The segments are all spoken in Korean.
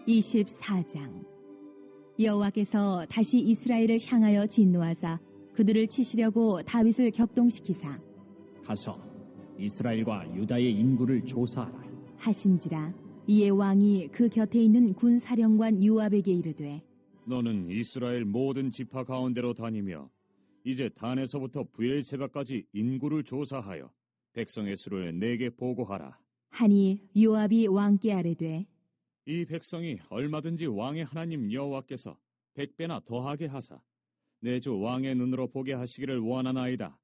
24장. 여호와께서 다시 이스라엘을 향하여 진노하사 그들을 치시려고 다윗을 격동시키사 가서 이스라엘과 유다의 인구를 조사하라. 하신지라. 이에 왕이 그 곁에 있는 군사령관 요압에게 이르되 너는 이스라엘 모든 지파 가운데로 다니며 이제 단에서부터 브엘세바까지 인구를 조사하여 백성의 수를 내게 보고하라. 하니 요압이 왕께 아뢰되 이 백성이 얼마든지 왕의 하나님 여호와께서 100배나 더하게 하사 내 주 왕의 눈으로 보게 하시기를 원하나이다.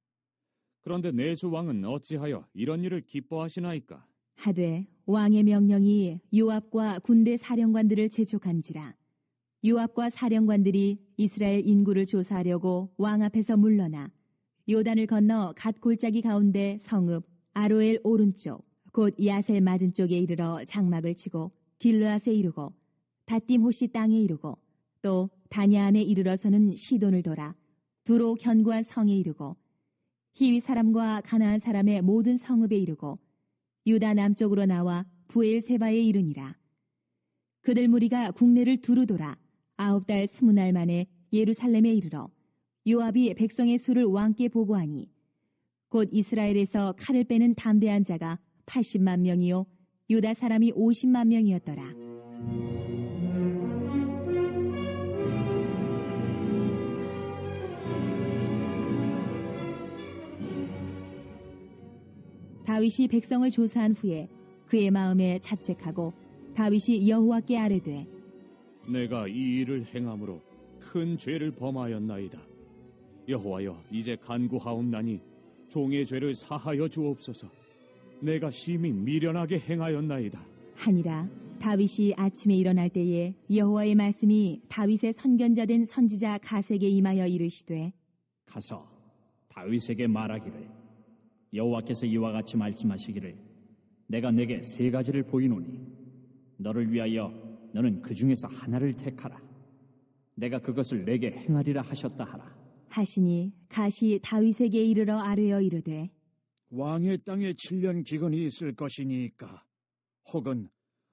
그런데 내 주 왕은 어찌하여 이런 일을 기뻐하시나이까? 하되 왕의 명령이 요압과 군대 사령관들을 재촉한지라. 요압과 사령관들이 이스라엘 인구를 조사하려고 왕 앞에서 물러나 요단을 건너 갓 골짜기 가운데 성읍 아로엘 오른쪽 곧 야셀 맞은 쪽에 이르러 장막을 치고 길르앗에 이르고 닷딤 호시 땅에 이르고 또 다냐안에 이르러서는 시돈을 돌아 두로 견고한 성에 이르고 히위 사람과 가나안 사람의 모든 성읍에 이르고 유다 남쪽으로 나와 부엘세바에 이르니라. 그들 무리가 국내를 두루 돌아 9달 20날 만에 예루살렘에 이르러 요압이 백성의 수를 왕께 보고하니 곧 이스라엘에서 칼을 빼는 담대한 자가 80만 명이요 유다 사람이 50만 명이었더라. 다윗이 백성을 조사한 후에 그의 마음에 자책하고 다윗이 여호와께 아뢰되 내가 이 일을 행함으로 큰 죄를 범하였나이다. 여호와여, 이제 간구하옵나니 종의 죄를 사하여 주옵소서. 내가 심히 미련하게 행하였나이다. 하니라. 다윗이 아침에 일어날 때에 여호와의 말씀이 다윗의 선견자된 선지자 가세게 임하여 이르시되 가서 다윗에게 말하기를 여호와께서 이와 같이 말씀하시기를 내가 내게 3가지를 보이노니 너를 위하여 너는 그 중에서 하나를 택하라. 내가 그것을 내게 행하리라 하셨다 하라. 하시니 갓이 다윗에게 이르러 아뢰어 이르되 왕의 땅에 7년 기근이 있을 것이니까 혹은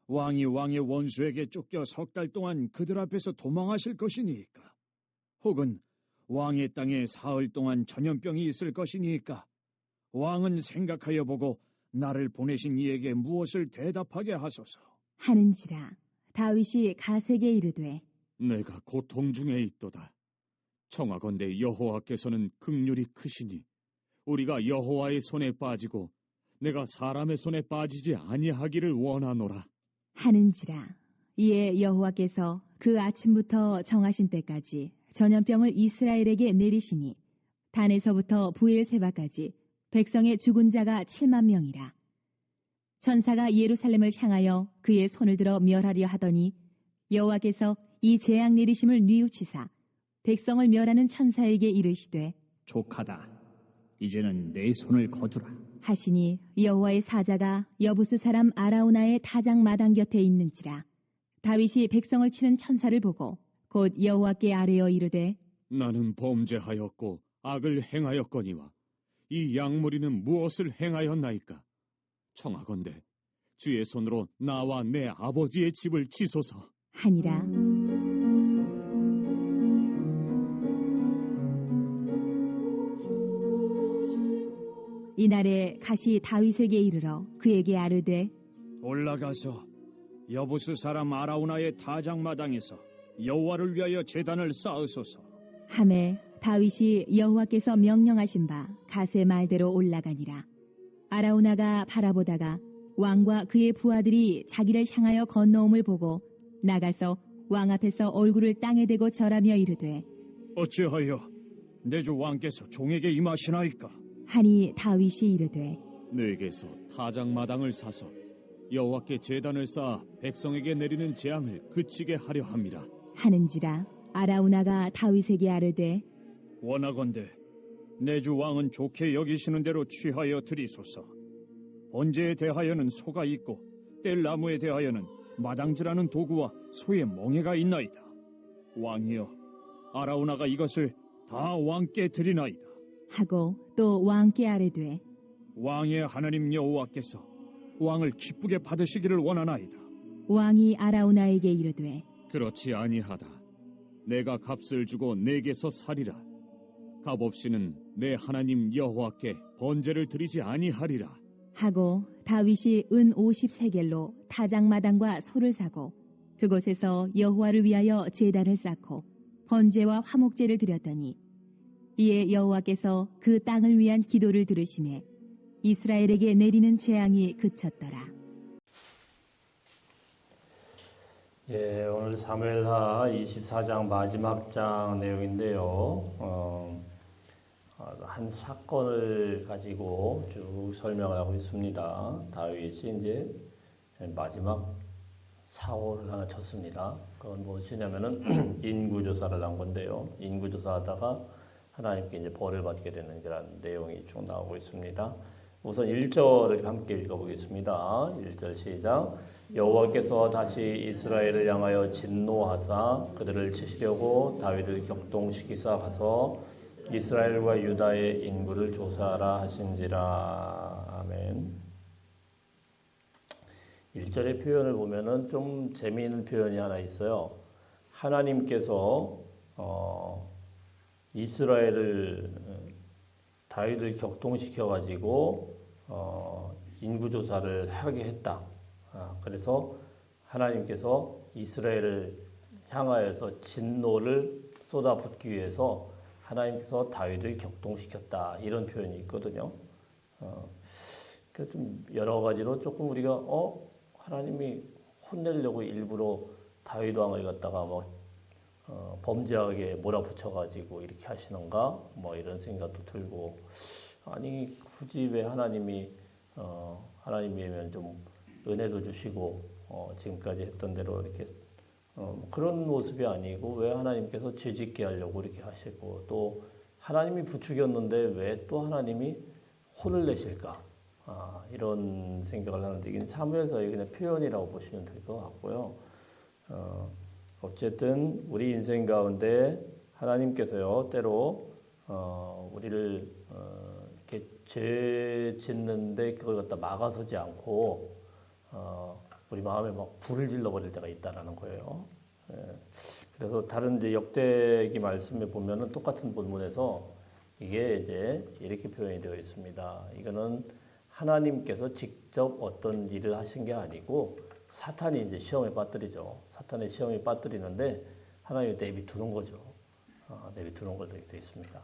왕이 왕의 원수에게 쫓겨 3달 동안 그들 앞에서 도망하실 것이니까 혹은 왕의 땅에 사흘 동안 전염병이 있을 것이니까 왕은 생각하여 보고 나를 보내신 이에게 무엇을 대답하게 하소서 하는지라. 다윗이 갓에게 이르되 내가 고통 중에 있도다. 청하건대 여호와께서는 긍휼이 크시니 우리가 여호와의 손에 빠지고 내가 사람의 손에 빠지지 아니하기를 원하노라. 하는지라. 이에 여호와께서 그 아침부터 정하신 때까지 전염병을 이스라엘에게 내리시니 단에서부터 부엘세바까지 백성의 죽은 자가 7만 명이라. 천사가 예루살렘을 향하여 그의 손을 들어 멸하려 하더니 여호와께서 이 재앙 내리심을 뉘우치사 백성을 멸하는 천사에게 이르시되 족하다. 이제는 내 손을 거두라. 하시니 여호와의 사자가 여부수 사람 아라우나의 타작 마당 곁에 있는지라. 다윗이 백성을 치는 천사를 보고 곧 여호와께 아뢰어 이르되 나는 범죄하였고 악을 행하였거니와 이 양무리는 무엇을 행하였나이까? 청하건대 주의 손으로 나와 내 아버지의 집을 치소서. 하니라. 이날에 갓이 다윗에게 이르러 그에게 아뢰되 올라가서 여부수 사람 아라우나의 타작마당에서 여호와를 위하여 제단을 쌓으소서 하매 다윗이 여호와께서 명령하신 바 갓의 말대로 올라가니라. 아라우나가 바라보다가 왕과 그의 부하들이 자기를 향하여 건너옴을 보고 나가서 왕 앞에서 얼굴을 땅에 대고 절하며 이르되 어찌하여 내 주 왕께서 종에게 임하시나이까? 하니 다윗이 이르되 내게서 타작마당을 사서 여호와께 제단을 쌓아 백성에게 내리는 재앙을 그치게 하려 함이라. 하는지라. 아라우나가 다윗에게 아뢰되 원하건대 내 주 왕은 좋게 여기시는 대로 취하여 드리소서. 번제에 대하여는 소가 있고 뗄나무에 대하여는 마당질하는 도구와 소의 멍에가 있나이다. 왕이여, 아라우나가 이것을 다 왕께 드리나이다. 하고 또 왕께 아뢰되 왕의 하나님 여호와께서 왕을 기쁘게 받으시기를 원하나이다. 왕이 아라우나에게 이르되 그렇지 아니하다. 내가 값을 주고 내게서 살이라. 값 없이는 내 하나님 여호와께 번제를 드리지 아니하리라. 하고 다윗이 은 50세겔로 타작마당과 소를 사고 그곳에서 여호와를 위하여 제단을 쌓고 번제와 화목제를 드렸더니 이에 여호와께서 그 땅을 위한 기도를 들으시매 이스라엘에게 내리는 재앙이 그쳤더라. 예, 오늘 사무엘하 24장 마지막 장 내용인데요. 한 사건을 가지고 쭉 설명을 하고 있습니다. 다윗이 이제 마지막 사고를 하나 쳤습니다. 그건 무엇이냐면은 인구조사를 한 건데요. 인구조사하다가 하나님께 이제 벌을 받게 되는 그런 내용이 쭉 나오고 있습니다. 우선 1절을 함께 읽어보겠습니다. 1절 시작. 여호와께서 다시 이스라엘을 향하여 진노하사 그들을 치시려고 다윗을 격동시키사 가서 이스라엘과 유다의 인구를 조사하라 하신지라. 아멘. 1절의 표현을 보면은 좀 재미있는 표현이 하나 있어요. 하나님께서 이스라엘을 다윗을 격동시켜 가지고 인구 조사를 하게 했다. 그래서 하나님께서 이스라엘을 향하여서 진노를 쏟아붓기 위해서 하나님께서 다윗을 격동시켰다. 이런 표현이 있거든요. 좀 여러 가지로 조금 우리가 하나님이 혼내려고 일부러 다윗 왕을 갖다가 범죄하게 몰아붙여가지고 이렇게 하시는가? 이런 생각도 들고, 아니 굳이 왜 하나님이면 좀 은혜도 주시고 지금까지 했던 대로 이렇게 그런 모습이 아니고 왜 하나님께서 죄짓게 하려고 이렇게 하시고, 또 하나님이 부추겼는데 왜 또 하나님이 혼을 내실까? 이런 생각을 하는데 이게 사무엘서의 그냥 표현이라고 보시면 될 것 같고요. 어쨌든 우리 인생 가운데 하나님께서요 때로 우리를 이렇게 죄 짓는데 그걸 갖다 막아서지 않고 우리 마음에 막 불을 질러 버릴 때가 있다라는 거예요. 그래서 다른 이제 역대기 말씀에 보면은 똑같은 본문에서 이게 이제 이렇게 표현이 되어 있습니다. 이거는 하나님께서 직접 어떤 일을 하신 게 아니고 사탄이 이제 시험에 빠뜨리죠. 사탄의 시험에 빠뜨리는데 하나님이 내비두는 거죠. 내비두는 걸로 되어 있습니다.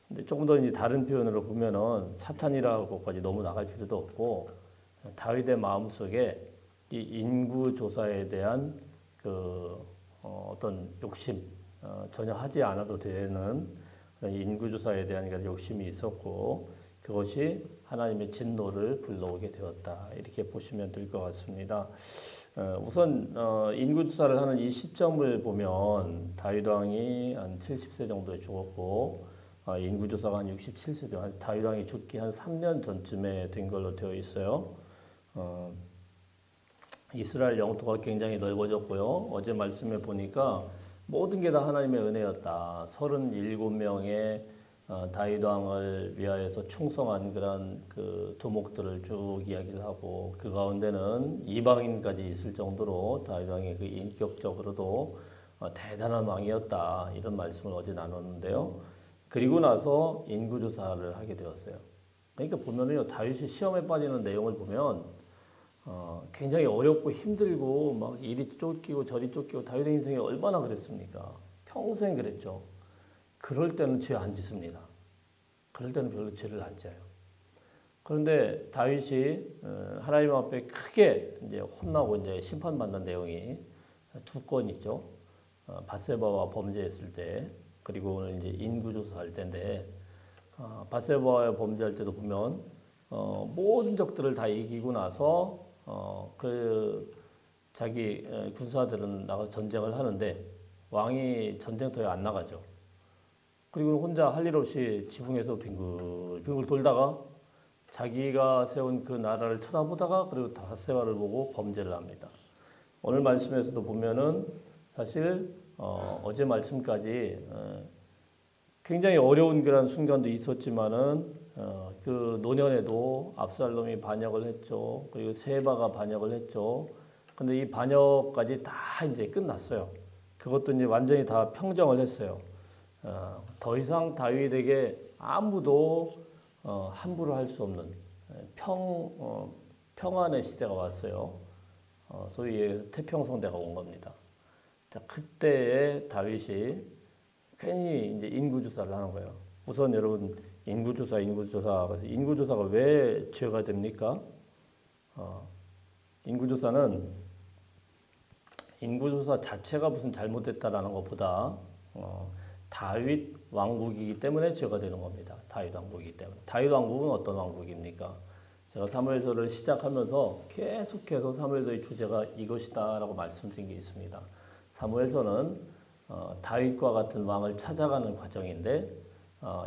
근데 조금 더 이제 다른 표현으로 보면은 사탄이라고까지 너무 나갈 필요도 없고 다윗의 마음 속에 이 인구 조사에 대한 그 어떤 욕심 전혀 하지 않아도 되는 인구 조사에 대한 욕심이 있었고 그것이 하나님의 진노를 불러오게 되었다. 이렇게 보시면 될 것 같습니다. 우선 인구조사를 하는 이 시점을 보면 다윗 왕이 한 70세 정도에 죽었고 인구조사가 한 67세 정도, 다윗 왕이 죽기 한 3년 전쯤에 된 걸로 되어 있어요. 이스라엘 영토가 굉장히 넓어졌고요. 어제 말씀에 보니까 모든 게 다 하나님의 은혜였다. 37명의 다윗 왕을 위하여서 충성한 그런 그 두목들을 쭉 이야기를 하고 그 가운데는 이방인까지 있을 정도로 다윗 왕이 그 인격적으로도 대단한 왕이었다. 이런 말씀을 어제 나눴는데요. 그리고 나서 인구조사를 하게 되었어요. 그러니까 보면은요, 다윗이 시험에 빠지는 내용을 보면 굉장히 어렵고 힘들고 막 이리 쫓기고 저리 쫓기고 다윗의 인생이 얼마나 그랬습니까? 평생 그랬죠. 그럴 때는 죄 안 짓습니다. 그럴 때는 별로 죄를 안 져요. 그런데 다윗이 하나님 앞에 크게 이제 혼나고 이제 심판받는 내용이 두 건 있죠. 밧세바와 범죄했을 때, 그리고 오늘 이제 인구조사할 때인데, 밧세바와 범죄할 때도 보면 모든 적들을 다 이기고 나서 그 자기 군사들은 나가 전쟁을 하는데 왕이 전쟁터에 안 나가죠. 그리고 혼자 할 일 없이 지붕에서 빙글빙글 돌다가 자기가 세운 그 나라를 쳐다보다가 그리고 밧세바를 보고 범죄를 합니다. 오늘 말씀에서도 보면은 사실 어제 말씀까지 굉장히 어려운 그런 순간도 있었지만은 그 노년에도 압살롬이 반역을 했죠. 그리고 세바가 반역을 했죠. 근데 이 반역까지 다 이제 끝났어요. 그것도 이제 완전히 다 평정을 했어요. 더 이상 다윗에게 아무도 함부로 할 수 없는 평안의 시대가 왔어요. 소위 태평성대가 온 겁니다. 자, 그때에 다윗이 괜히 이제 인구조사를 하는 거예요. 우선 여러분 인구조사가 왜 죄가 됩니까? 인구조사 자체가 무슨 잘못됐다라는 것보다 다윗 왕국이기 때문에 죄가 되는 겁니다. 다윗 왕국이기 때문에. 다윗 왕국은 어떤 왕국입니까? 제가 사무엘서를 시작하면서 계속해서 사무엘서의 주제가 이것이다라고 말씀드린 게 있습니다. 사무엘서는 다윗과 같은 왕을 찾아가는 과정인데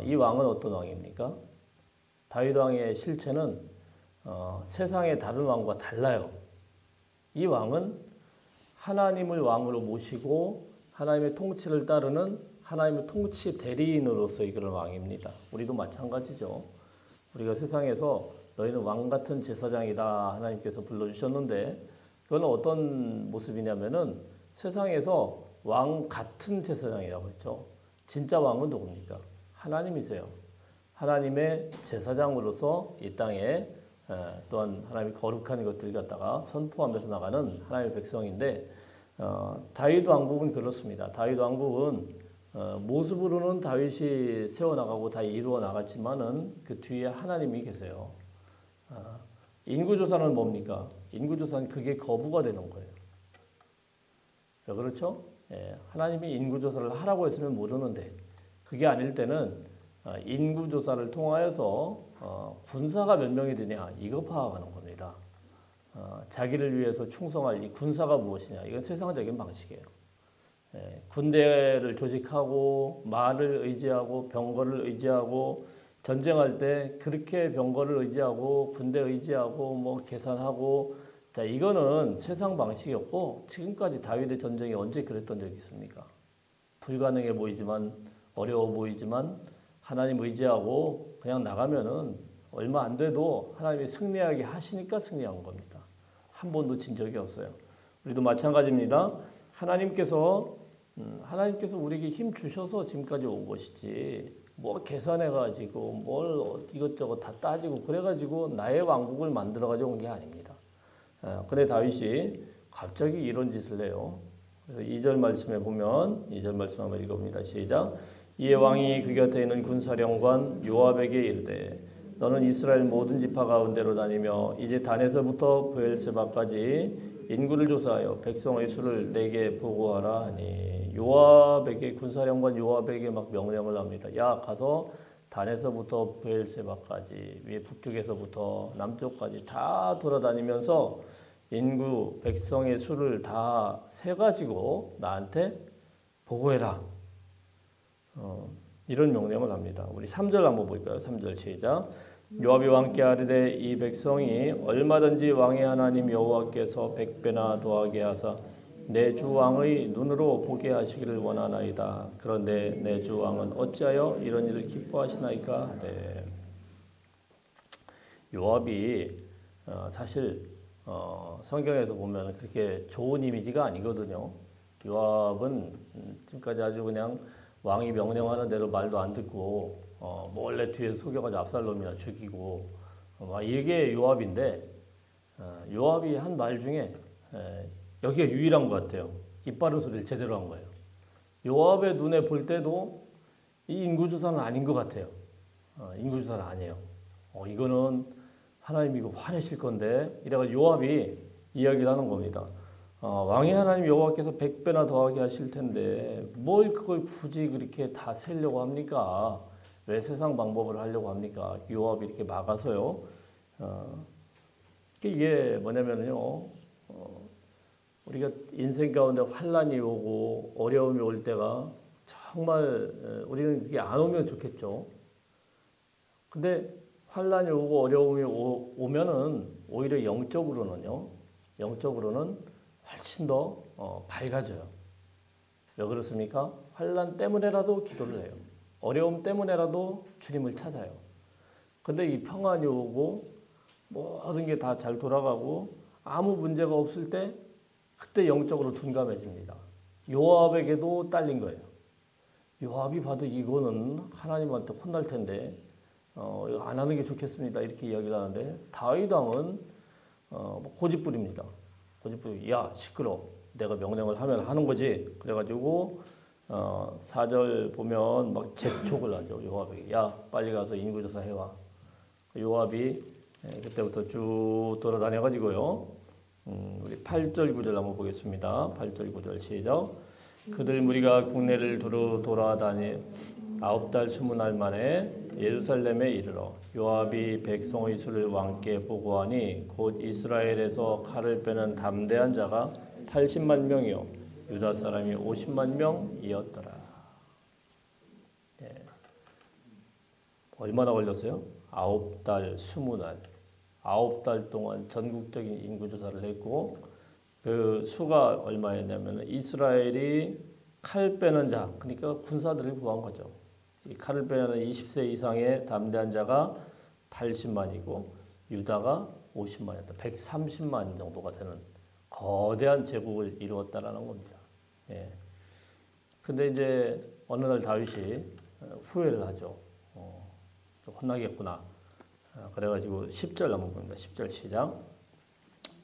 이 왕은 어떤 왕입니까? 다윗 왕의 실체는 세상의 다른 왕과 달라요. 이 왕은 하나님을 왕으로 모시고 하나님의 통치를 따르는 하나님의 통치 대리인으로서 이끄는 왕입니다. 우리도 마찬가지죠. 우리가 세상에서 너희는 왕 같은 제사장이다 하나님께서 불러주셨는데 그건 어떤 모습이냐면은 세상에서 왕 같은 제사장이라고 했죠. 진짜 왕은 누굽니까? 하나님이세요. 하나님의 제사장으로서 이 땅에 또한 하나님의 거룩한 것들을 갖다가 선포하면서 나가는 하나님의 백성인데 다윗 왕국은 그렇습니다. 다윗 왕국은 모습으로는 다윗이 세워나가고 다 이루어 나갔지만은 그 뒤에 하나님이 계세요. 인구조사는 뭡니까? 인구조사는 그게 거부가 되는 거예요. 그렇죠? 하나님이 인구조사를 하라고 했으면 모르는데 그게 아닐 때는 인구조사를 통하여서 군사가 몇 명이 되냐 이거 파악하는 겁니다. 자기를 위해서 충성할 이 군사가 무엇이냐 이건 세상적인 방식이에요. 군대를 조직하고 말을 의지하고 병거를 의지하고 전쟁할 때 그렇게 병거를 의지하고 군대 의지하고 뭐 계산하고 자 이거는 세상 방식이었고 지금까지 다윗의 전쟁이 언제 그랬던 적이 있습니까? 불가능해 보이지만 어려워 보이지만 하나님 의지하고 그냥 나가면은 얼마 안 돼도 하나님이 승리하게 하시니까 승리한 겁니다. 한 번도 진 적이 없어요. 우리도 마찬가지입니다. 하나님께서 우리에게 힘 주셔서 지금까지 온 것이지 뭐 계산해가지고 뭘 이것저것 다 따지고 그래가지고 나의 왕국을 만들어가지고 온 게 아닙니다. 근데 다윗이 갑자기 이런 짓을 해요. 그래서 2절 말씀에 보면 2절 말씀 한번 읽어봅니다. 시작. 이에 왕이 그 곁에 있는 군사령관 요압에게 이르되 너는 이스라엘 모든 지파 가운데로 다니며 이제 단에서부터 브엘세바까지 인구를 조사하여 백성의 수를 내게 보고하라 하니 요압에게 군사령관 요압에게 막 명령을 합니다. 야 가서 단에서부터 브엘세바까지 위에 북쪽에서부터 남쪽까지 다 돌아다니면서 인구 백성의 수를 다 세가지고 나한테 보고해라. 이런 명령을 합니다. 우리 3절 한번 볼까요? 3절 시작. 요압이 왕께 아뢰되 이 백성이 얼마든지 왕의 하나님 여호와께서 100배나 더하게 하사 내 주 왕의 눈으로 보게 하시기를 원하나이다. 그런데 내 주 왕은 어찌하여 이런 일을 기뻐하시나이까 하되 요압이 사실 성경에서 보면 그렇게 좋은 이미지가 아니거든요. 요압은 지금까지 아주 그냥 왕이 명령하는 대로 말도 안 듣고 몰래 뒤에서 속여가지고 압살롬이나 죽이고 막 이게 요압인데 요압이 한 말 중에 여기가 유일한 것 같아요. 입 바른 소리를 제대로 한 거예요. 요압의 눈에 볼 때도 이 인구조사는 아닌 것 같아요. 인구조사는 아니에요. 이거는 하나님이 이거 화내실 건데 이래가지고 요압이 이야기를 하는 겁니다. 왕의 하나님 여호와께서 100배나 더하게 하실 텐데 뭘 그걸 굳이 그렇게 다 세려고 합니까? 왜 세상 방법을 하려고 합니까? 요압이 이렇게 막아서요. 이게 뭐냐면요. 우리가 인생 가운데 환란이 오고 어려움이 올 때가 정말 우리는 그게 안 오면 좋겠죠. 근데 환란이 오고 어려움이 오면은 오히려 영적으로는 훨씬 더 밝아져요. 왜 그렇습니까? 환란 때문에라도 기도를 해요. 어려움 때문에라도 주님을 찾아요. 근데 이 평안이 오고 모든 게 다 잘 돌아가고 아무 문제가 없을 때 그때 영적으로 둔감해집니다. 요압에게도 딸린 거예요. 요압이 봐도 이거는 하나님한테 혼날 텐데 이거 안 하는 게 좋겠습니다. 이렇게 이야기를 하는데 다윗 왕은 고집부립니다. 고집부리 야 시끄러. 내가 명령을 하면 하는 거지. 그래가지고 4절 보면 막 재촉을 하죠. 요압에게 야 빨리 가서 인구조사 해와. 요압이 그때부터 쭉 돌아다녀가지고요. 우리 8절 9절 한번 보겠습니다. 8절 9절 시작. 그들 무리가 국내를 두루 돌아다니 9달 20날 만에 예루살렘에 이르러 요압이 백성의 수를 왕께 보고하니 곧 이스라엘에서 칼을 빼는 담대한 자가 80만 명이요 유다 사람이 50만 명이었더라. 네. 얼마나 걸렸어요? 9달 20날 9달 동안 전국적인 인구조사를 했고 그 수가 얼마였냐면 이스라엘이 칼 빼는 자 그러니까 군사들을 구한 거죠. 이 칼을 빼는 20세 이상의 담대한 자가 80만이고 유다가 50만이었다. 130만 정도가 되는 거대한 제국을 이루었다라는 겁니다. 예. 근데 이제 어느 날 다윗이 후회를 하죠. 혼나겠구나. 그래가지고 10절 한번 봅니다. 10절 시작.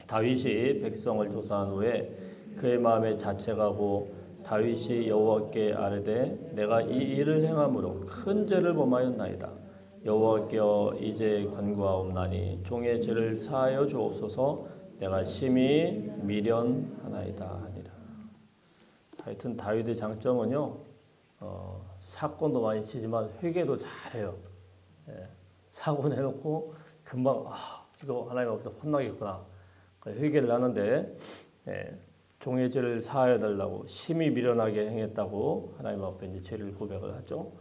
다윗이 백성을 조사한 후에 그의 마음에 자책하고 다윗이 여호와께 아뢰되 내가 이 일을 행함으로 큰 죄를 범하였나이다. 여호와께여 이제 간구하옵나니 종의 죄를 사하여 주옵소서. 내가 심히 미련하나이다 하니라. 하여튼 다윗의 장점은요 사건도 많이 치지만 회개도 잘해요. 예, 사고 내놓고 금방 이거 하나님 앞에서 혼나겠구나. 회개를 하는데 종의 죄를 사하여 달라고 심히 미련하게 행했다고 하나님 앞에 이제 죄를 고백을 하죠.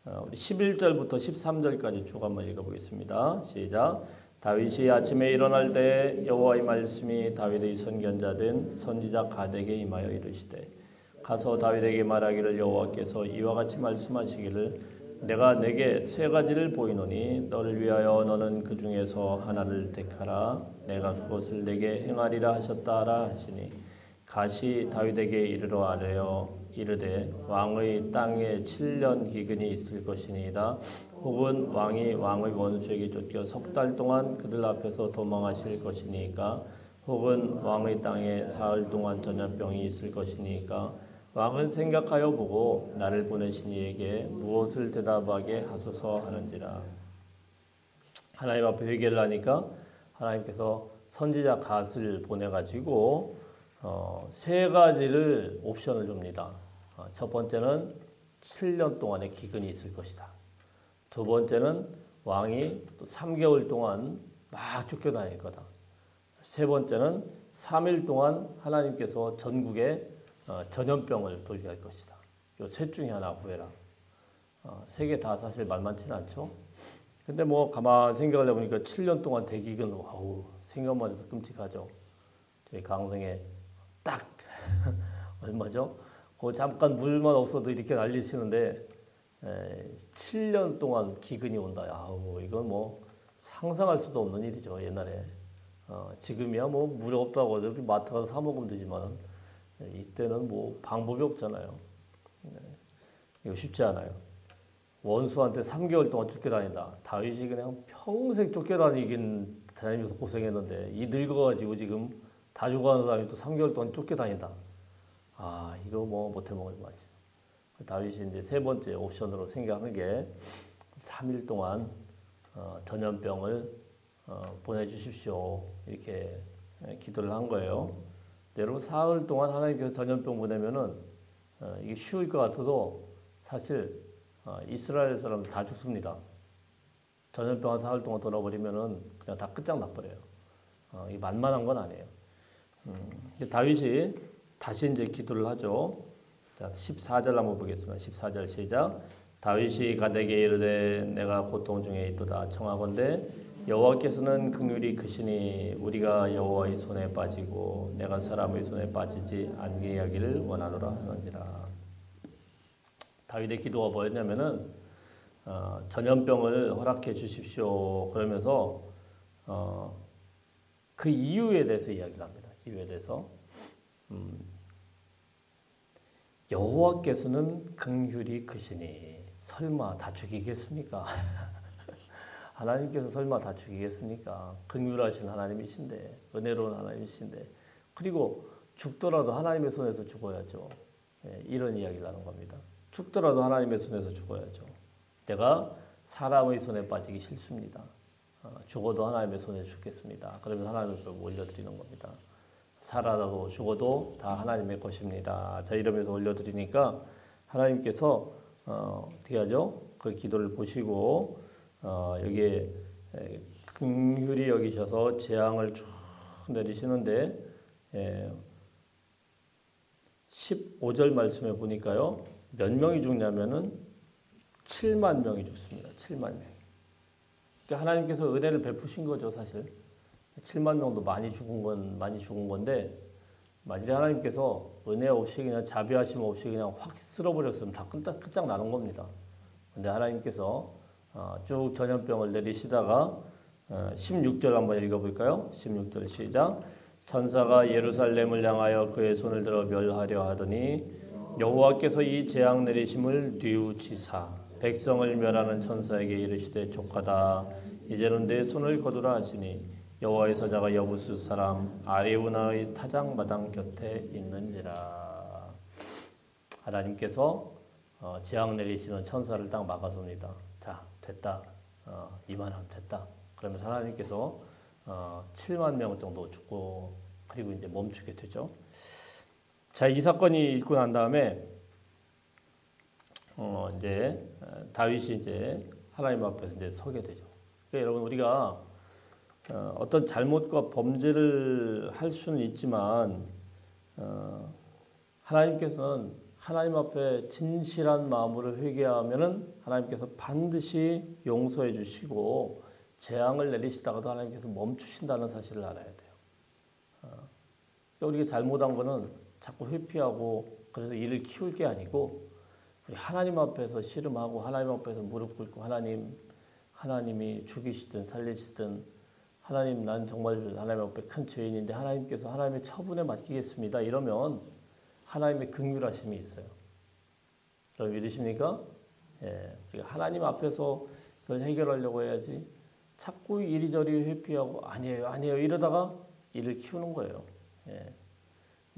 우리 11절부터 13절까지 쭉 한번 읽어보겠습니다. 시작. 다윗이 아침에 일어날 때 여호와의 말씀이 다윗의 선견자 된 선지자 가덱에 임하여 이르시되 가서 다윗에게 말하기를 여호와께서 이와 같이 말씀하시기를 내가 내게 세 가지를 보이노니 너를 위하여 너는 그 중에서 하나를 택하라. 내가 그것을 내게 행하리라 하셨다라 하시니 가시 다윗에게 이르러 아뢰어 이르되 왕의 땅에 7년 기근이 있을 것이니이다. 혹은 왕이 왕의 원수에게 쫓겨 석 달 동안 그들 앞에서 도망하실 것이니까 혹은 왕의 땅에 사흘 동안 전염병이 있을 것이니까 왕은 생각하여 보고 나를 보내신 이에게 무엇을 대답하게 하소서 하는지라. 하나님 앞에 회개를 하니까 하나님께서 선지자 갓을 보내가지고 세 가지를 옵션을 줍니다. 첫 번째는 7년 동안의 기근이 있을 것이다. 두 번째는 왕이 또 3개월 동안 막 쫓겨다닐 거다. 세 번째는 3일 동안 하나님께서 전국에 전염병을 돌게 할 것이다. 이 셋 중에 하나 구해라. 세 개 다 사실 만만치는 않죠. 근데 뭐 가만 생각을 해보니까 7년 동안 대기근 생각만 해도 끔찍하죠. 저희 강릉에 딱 얼마죠? 잠깐 물만 없어도 이렇게 난리치는데 7년 동안 기근이 온다. 이건 뭐 상상할 수도 없는 일이죠. 옛날에 지금이야 뭐 물 없다고 우리 마트 가서 사 먹으면 되지만 이때는 뭐 방법이 없잖아요. 이거 쉽지 않아요. 원수한테 3개월 동안 쫓겨다닌다. 다윗이 그냥 평생 다니면서 고생했는데 이 늙어가지고 지금 다 죽어가는 사람이 또 3개월 동안 쫓겨다닌다. 이거 뭐 못해먹을 맛이죠. 다윗이 이제 세 번째 옵션으로 생각하는 게 3일 동안 전염병을 보내주십시오. 이렇게 기도를 한 거예요. 여러분 사흘 동안 하나님께서 전염병 보내면은 이게 쉬울 것 같아도 사실 이스라엘 사람들 다 죽습니다. 전염병 한 사흘 동안 돌아버리면은 그냥 다 끝장나버려요. 이게 만만한 건 아니에요. 다윗이 다시 이제 기도를 하죠. 자, 14절 한번 보겠습니다. 14절 시작. 다윗이 가데게 이르되 내가 고통 중에 있도다 청하건대 여호와께서는 긍휼이 크시니 우리가 여호와의 손에 빠지고 내가 사람의 손에 빠지지 않게 하기를 원하노라 하는지라. 다윗의 기도가 뭐였냐면은 전염병을 허락해 주십시오. 그러면서 그 이유에 대해서 이야기를 합니다. 이유에 대해서 여호와께서는 긍휼이 크시니 설마 다 죽이겠습니까? 하나님께서 설마 다 죽이겠습니까? 긍휼하신 하나님이신데, 은혜로운 하나님이신데, 그리고 죽더라도 하나님의 손에서 죽어야죠. 이런 이야기를 하는 겁니다. 죽더라도 하나님의 손에서 죽어야죠. 내가 사람의 손에 빠지기 싫습니다. 죽어도 하나님의 손에 죽겠습니다. 그러면 하나님의 손에 올려드리는 겁니다. 살아도 죽어도 다 하나님의 것입니다. 자, 이러면서 올려드리니까 하나님께서 어떻게 하죠? 그 기도를 보시고 여기에 긍휼히 여기셔서 재앙을 쭉 내리시는데 15절 말씀에 보니까요. 몇 명이 죽냐면은 7만 명이 죽습니다. 7만 명. 그러니까 하나님께서 은혜를 베푸신 거죠, 사실. 7만 명도 많이 죽은 건데 만일에 하나님께서 은혜 없이 그냥 자비하심 없이 그냥 확 쓸어버렸으면 다 끝장나는 겁니다. 근데 하나님께서 쭉 전염병을 내리시다가 16절 한번 읽어볼까요? 16절 시작. 천사가 예루살렘을 향하여 그의 손을 들어 멸하려 하더니 여호와께서 이 재앙 내리심을 뉘우치사 백성을 멸하는 천사에게 이르시되 족하다. 이제는 내 손을 거두라 하시니 여호와의 사자가 여부스 사람 아레우나의 타작마당 곁에 있는지라. 하나님께서 재앙 내리시는 천사를 딱 막아섭니다. 자, 됐다. 이만하면 됐다. 그러면 하나님께서 7만 명 정도 죽고 그리고 이제 멈추게 되죠. 자, 이 사건이 있고 난 다음에 이제 다윗이 이제 하나님 앞에서 이제 서게 되죠. 그러니까 여러분 우리가 어떤 잘못과 범죄를 할 수는 있지만 하나님께서는 하나님 앞에 진실한 마음으로 회개하면은 하나님께서 반드시 용서해 주시고 재앙을 내리시다가도 하나님께서 멈추신다는 사실을 알아야 돼요. 우리가 잘못한 거는 자꾸 회피하고 그래서 일을 키울 게 아니고 하나님 앞에서 씨름하고 하나님 앞에서 무릎 꿇고 하나님이 죽이시든 살리시든 하나님 난 정말 하나님 앞에 큰 죄인인데 하나님께서 하나님의 처분에 맡기겠습니다. 이러면 하나님의 긍휼하심이 있어요. 여러분 믿으십니까? 예, 하나님 앞에서 그걸 해결하려고 해야지 자꾸 이리저리 회피하고 아니에요 이러다가 일을 키우는 거예요. 예.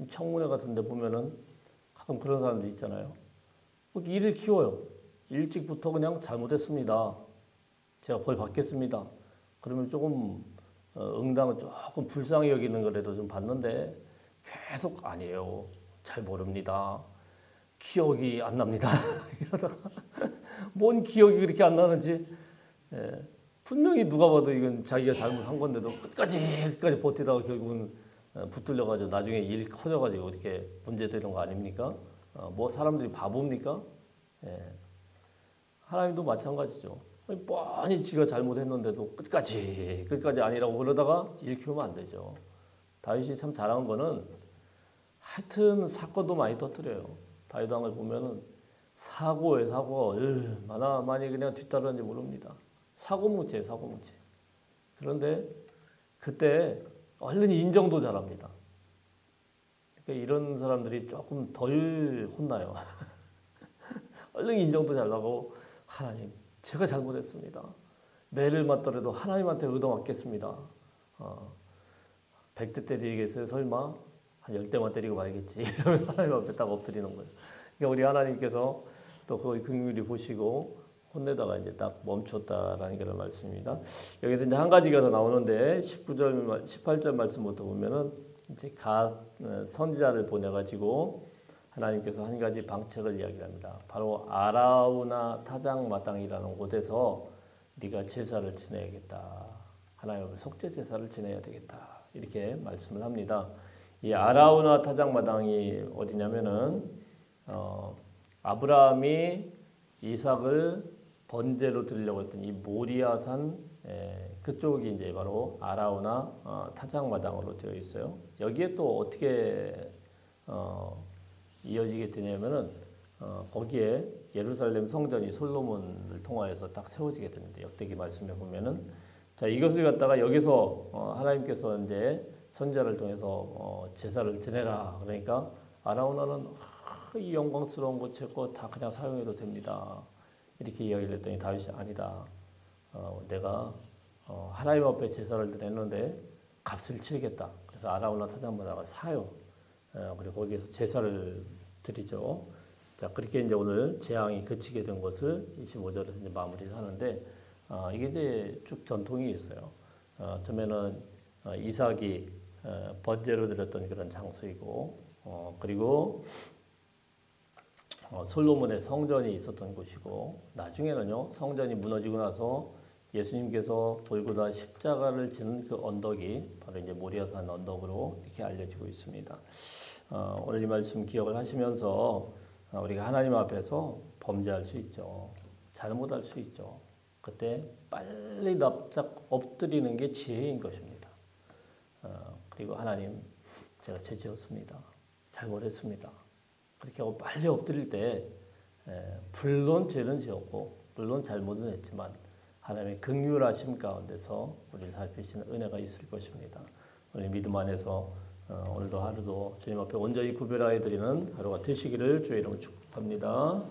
청문회 같은 데 보면은 가끔 그런 사람들 있잖아요. 일을 키워요. 일찍부터 그냥 잘못했습니다. 제가 벌 받겠습니다. 그러면 조금 응당은 조금 불쌍히 여기는 거라도 좀 받는데 계속 아니에요. 잘 모릅니다. 기억이 안 납니다. 이러다가 뭔 기억이 그렇게 안 나는지 분명히 누가 봐도 이건 자기가 잘못한 건데도 끝까지 버티다가 결국은 붙들려가지고 나중에 일 커져가지고 이렇게 문제되는 거 아닙니까? 뭐 사람들이 바보입니까? 하나님도 마찬가지죠. 뻔히 지가 잘못했는데도 끝까지 아니라고 그러다가 일 키우면 안 되죠. 다윗이 참 잘한 거는 하여튼 사건도 많이 터뜨려요. 다윗 왕을 보면은 사고에 사고 얼마나 많이 그냥 뒤따르는지 모릅니다. 사고뭉치예요, 사고뭉치. 그런데 그때 얼른 인정도 잘합니다. 그러니까 이런 사람들이 조금 덜 혼나요. 얼른 인정도 잘하고 하나님 제가 잘못했습니다. 매를 맞더라도 하나님한테 얻어맞겠습니다. 100대 때리겠어요? 설마? 한 10대만 때리고 말겠지. 이러면 하나님 앞에 딱 엎드리는 거예요. 그러니까 우리 하나님께서 또 그걸 긍휼히 보시고 혼내다가 이제 딱 멈췄다라는 그런 말씀입니다. 여기서 이제 한 가지가 더 나오는데 19절, 18절 말씀부터 보면은 이제 선지자를 보내가지고 하나님께서 한 가지 방책을 이야기합니다. 바로 아라우나 타작마당이라는 곳에서 네가 제사를 지내야겠다. 하나님 앞에 속죄 제사를 지내야 되겠다. 이렇게 말씀을 합니다. 이 아라우나 타작마당이 어디냐면은 아브라함이 이삭을 번제로 드리려고 했던 이 모리아산 그쪽이 이제 바로 아라우나 타작마당으로 되어 있어요. 여기에 또 어떻게 이어지게 되냐면은 거기에 예루살렘 성전이 솔로몬을 통하여서 딱 세워지게 됩니다. 역대기 말씀에 보면은 자 이것을 갖다가 여기서 하나님께서 이제 선자를 통해서 제사를 지내라. 그러니까 아라우나는 이 영광스러운 것 제거 다 그냥 사용해도 됩니다. 이렇게 이야기를 했더니 다윗이 아니다. 내가 하나님 앞에 제사를 드렸는데 값을 치르겠다. 그래서 아라우나 타작마다가 사요. 그리고 거기에서 제사를 드리죠. 자, 그렇게 이제 오늘 재앙이 그치게 된 것을 25절에서 이제 마무리를 하는데, 이게 이제 쭉 전통이 있어요. 처음에는 이삭이 번제로 드렸던 그런 장소이고, 그리고 솔로몬의 성전이 있었던 곳이고, 나중에는요 성전이 무너지고 나서 예수님께서 골고다 십자가를 지는 그 언덕이 바로 이제 모리아산 언덕으로 이렇게 알려지고 있습니다. 오늘 이 말씀 기억을 하시면서 우리가 하나님 앞에서 범죄할 수 있죠. 잘못할 수 있죠. 그때 빨리 납작 엎드리는 게 지혜인 것입니다. 그리고 하나님, 제가 죄 지었습니다. 잘못했습니다. 그렇게 하고 빨리 엎드릴 때 물론 죄는 지었고 물론 잘못은 했지만 하나님의 긍휼하심 가운데서 우리를 살피시는 은혜가 있을 것입니다. 우리 믿음 안에서 오늘도 하루도 주님 앞에 온전히 구별하여 드리는 하루가 되시기를 주의 이름으로 축복합니다.